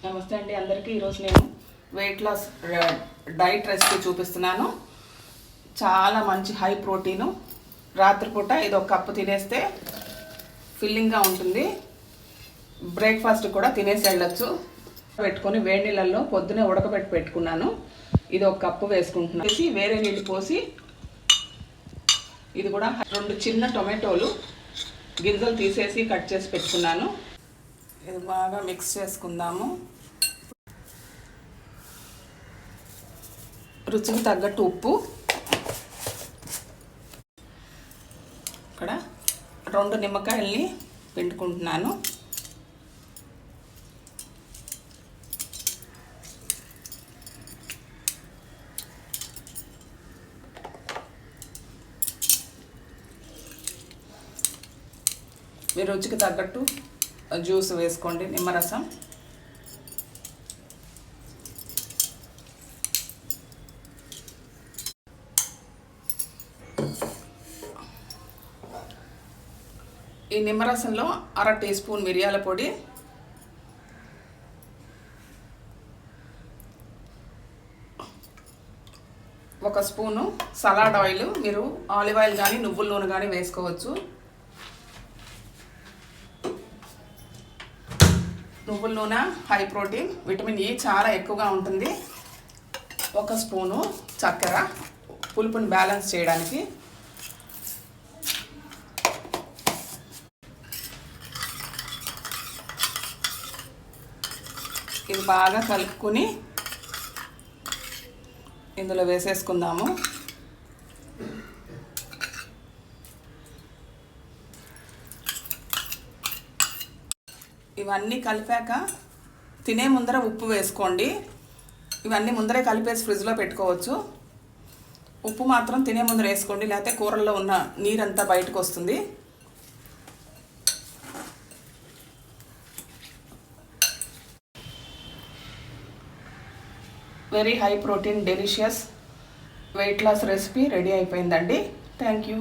నమస్తే అండి అందరికీ. ఈరోజు నేను వెయిట్ లాస్ డైట్ రెసిపీ చూపిస్తున్నాను. చాలా మంచి హై ప్రోటీను. రాత్రిపూట ఇది ఒక కప్పు తినేస్తే ఫిల్లింగ్గా ఉంటుంది. బ్రేక్ఫాస్ట్ కూడా తినేసి వెళ్ళొచ్చు. పెట్టుకొని వేడి నీళ్ళల్లో పొద్దునే ఉడకబెట్టి పెట్టుకున్నాను. ఇది ఒక కప్పు వేసుకుంటున్నాను. వేరే నీళ్ళు పోసి ఇది కూడా 2 చిన్న టొమాటోలు గింజలు తీసేసి కట్ చేసి పెట్టుకున్నాను. ఇది బాగా మిక్స్ చేసుకుందాము. రుచికి తగ్గట్టు ఉప్పు, ఇక్కడ 2 నిమ్మకాయల్ని పిండుకుంటున్నాను. మీ రుచికి తగ్గట్టు జ్యూస్ వేసుకోండి, నిమ్మరసం. ఈ నిమ్మరసంలో 1/2 టీ స్పూన్ మిరియాల పొడి, 1 స్పూను సలాడ్ ఆయిల్. మీరు ఆలివ్ ఆయిల్ కానీ నువ్వుల నూనె కానీ వేసుకోవచ్చు. నువ్వుల నూనె హై ప్రోటీన్, విటమిన్ E చాలా ఎక్కువగా ఉంటుంది. 1 స్పూను చక్కెర పులుపుని బ్యాలెన్స్ చేయడానికి. ఇది బాగా కలుపుకొని ఇందులో వేసేసుకుందాము. ఇవన్నీ కలిపాక తినే ముందర ఉప్పు వేసుకోండి. ఇవన్నీ ముందరే కలిపేసి ఫ్రిడ్జ్లో పెట్టుకోవచ్చు. ఉప్పు మాత్రం తినే ముందర వేసుకోండి, లేకపోతే కూరల్లో ఉన్న నీరంతా బయటకు వస్తుంది. Very high protein delicious weight loss recipe ready అయిపోయిందండి. Thank you.